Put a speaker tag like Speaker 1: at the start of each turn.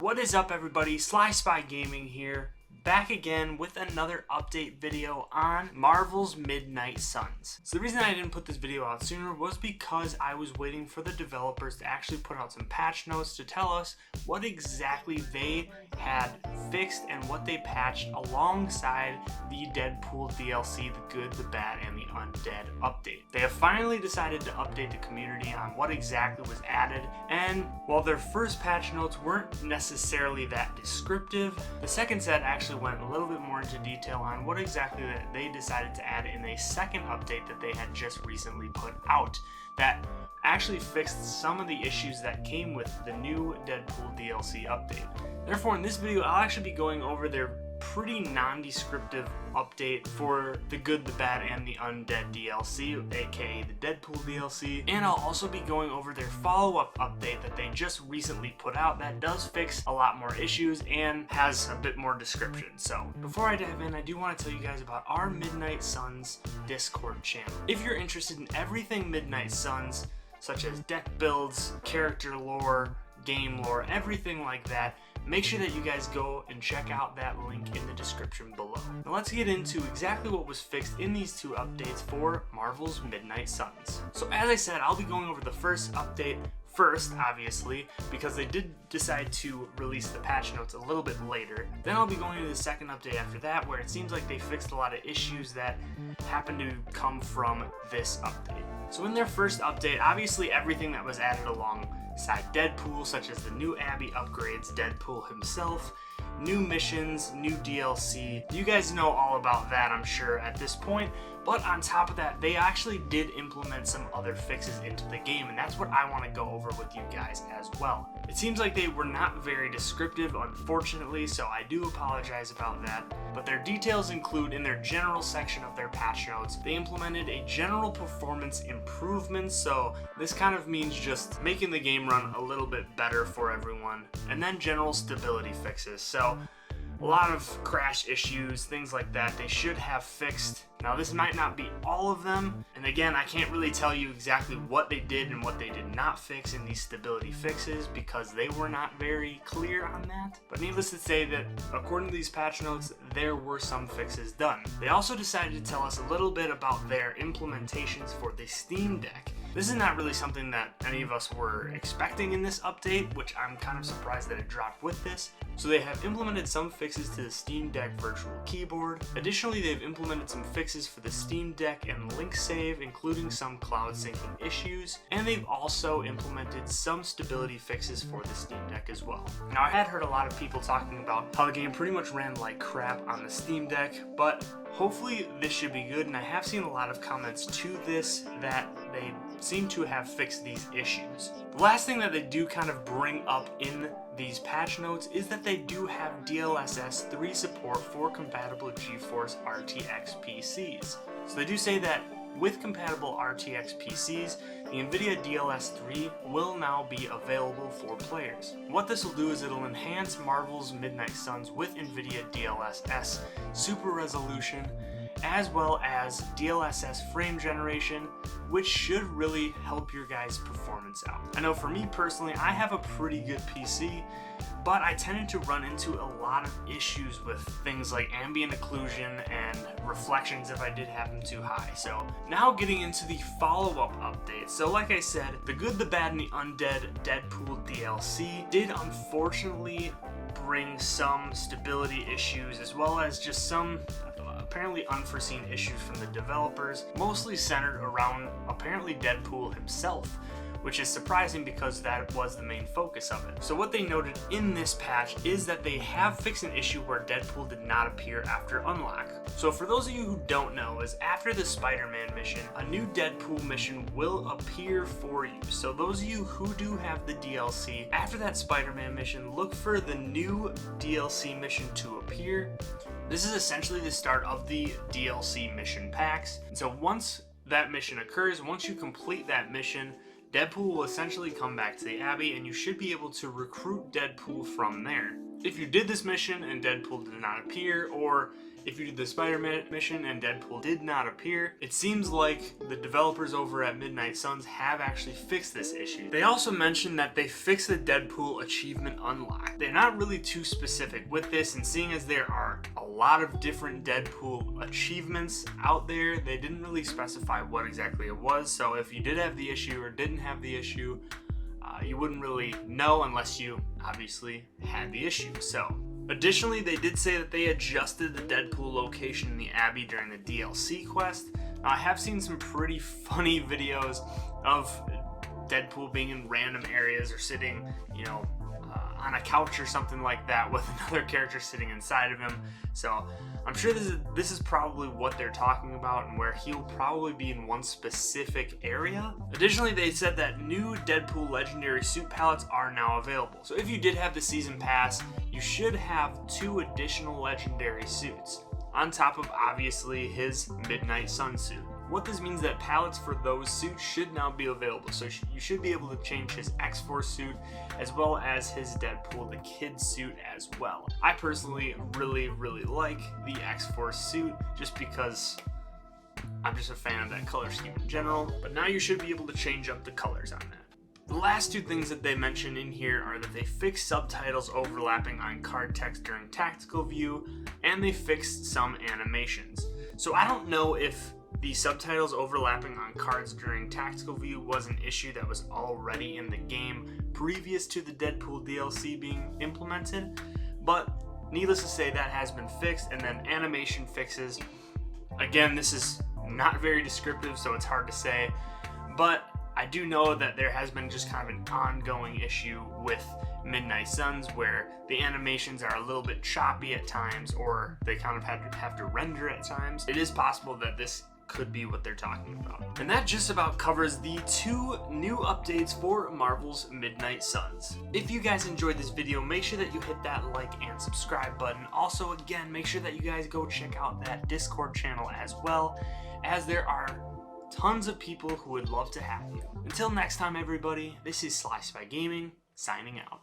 Speaker 1: What is up, everybody? Sly Spy Gaming here, back again with another update video on Marvel's Midnight Suns. So the reason I didn't put this video out sooner was because I was waiting for the developers to actually put out some patch notes to tell us what exactly they had fixed and what they patched alongside the Deadpool DLC, the Good, the Bad, and the Undead update. They have finally decided to update the community on what exactly was added, and while their first patch notes weren't necessarily that descriptive, the second set actually went a little bit more into detail on what exactly that they decided to add in a second update that they had just recently put out that actually fixed some of the issues that came with the new Deadpool DLC update. Therefore, in this video, I'll actually be going over their pretty non-descriptive update for the Good, the Bad, and the Undead DLC, aka the Deadpool DLC, and I'll also be going over their follow-up update that they just recently put out that does fix a lot more issues and has a bit more description. So before I dive in, I do want to tell you guys about our Midnight Suns Discord channel. If you're interested in everything Midnight Suns, such as deck builds, character lore, game lore, everything like that, make sure that you guys go and check out that link in the description below. Now let's get into exactly what was fixed in these two updates for Marvel's Midnight Suns. So as I said, I'll be going over the first update first, obviously, because they did decide to release the patch notes a little bit later. Then I'll be going to the second update after that, where it seems like they fixed a lot of issues that happen to come from this update. So in their first update, obviously everything that was added alongside Deadpool, such as the new Abby upgrades, Deadpool himself, new missions, new DLC. You guys know all about that, I'm sure, at this point. But on top of that, they actually did implement some other fixes into the game, and that's what I want to go over with you guys as well. It seems like they were not very descriptive, unfortunately, so I do apologize about that. But their details include, in their general section of their patch notes, they implemented a general performance improvement, so this kind of means just making the game run a little bit better for everyone, and then general stability fixes. So a lot of crash issues, things like that, they should have fixed. Now this might not be all of them, and again, I can't really tell you exactly what they did and what they did not fix in these stability fixes because they were not very clear on that. But needless to say that according to these patch notes, there were some fixes done. They also decided to tell us a little bit about their implementations for the Steam Deck. This is not really something that any of us were expecting in this update, which I'm kind of surprised that it dropped with this. So they have implemented some fixes to the Steam Deck virtual keyboard. Additionally, they've implemented some fixes for the Steam Deck and link save, including some cloud syncing issues. And they've also implemented some stability fixes for the Steam Deck as well. Now, I had heard a lot of people talking about how the game pretty much ran like crap on the Steam Deck, but hopefully this should be good, and I have seen a lot of comments to this that they seem to have fixed these issues. The last thing that they do kind of bring up in these patch notes is that they do have DLSS 3 support for compatible GeForce RTX PCs. So they do say that with compatible RTX PCs, the NVIDIA DLSS 3 will now be available for players. What this will do is it'll enhance Marvel's Midnight Suns with NVIDIA DLSS super resolution, as well as DLSS frame generation, which should really help your guys' performance out. I know for me personally, I have a pretty good PC, but I tended to run into a lot of issues with things like ambient occlusion and reflections if I did have them too high. So now getting into the follow-up updates. So like I said, the Good, the Bad, and the Undead Deadpool DLC did unfortunately bring some stability issues, as well as just some apparently unforeseen issues from the developers, mostly centered around apparently Deadpool himself, which is surprising because that was the main focus of it. So what they noted in this patch is that they have fixed an issue where Deadpool did not appear after unlock. So for those of you who don't know, is after the Spider-Man mission, a new Deadpool mission will appear for you. So those of you who do have the DLC, after that Spider-Man mission, look for the new DLC mission to appear. This is essentially the start of the DLC mission packs. And so once that mission occurs, once you complete that mission, Deadpool will essentially come back to the Abbey, and you should be able to recruit Deadpool from there. If you did this mission and Deadpool did not appear, or if you did the Spider-Man mission and Deadpool did not appear, it seems like the developers over at Midnight Suns have actually fixed this issue. They also mentioned that they fixed the Deadpool achievement unlock. They're not really too specific with this, and seeing as there are a lot of different Deadpool achievements out there, they didn't really specify what exactly it was. So if you did have the issue or didn't have the issue, you wouldn't really know unless you obviously had the issue. So additionally, they did say that they adjusted the Deadpool location in the Abbey during the DLC quest. Now, I have seen some pretty funny videos of Deadpool being in random areas or sitting, on a couch or something like that with another character sitting inside of him. So I'm sure this is probably what they're talking about and where he'll probably be in one specific area. Additionally, they said that new Deadpool legendary suit palettes are now available. So if you did have the season pass, you should have 2 additional legendary suits on top of obviously his Midnight Sun suit. What this means that palettes for those suits should now be available, so you should be able to change his X-Force suit as well as his Deadpool the Kid suit as well. I personally really like the X-Force suit just because I'm just a fan of that color scheme in general, but now you should be able to change up the colors on that. The last 2 things that they mention in here are that they fixed subtitles overlapping on card text during tactical view, and they fixed some animations. So I don't know if the subtitles overlapping on cards during tactical view was an issue that was already in the game previous to the Deadpool DLC being implemented, but needless to say that has been fixed. And then animation fixes, again, this is not very descriptive, so it's hard to say, but I do know that there has been just kind of an ongoing issue with Midnight Suns where the animations are a little bit choppy at times, or they kind of have to render at times. It is possible that this could be what they're talking about. And that just about covers the 2 new updates for Marvel's Midnight Suns. If you guys enjoyed this video, make sure that you hit that like and subscribe button. Also, again, make sure that you guys go check out that Discord channel as well, as there are tons of people who would love to have you. Until next time, everybody, this is Slice by Gaming, signing out.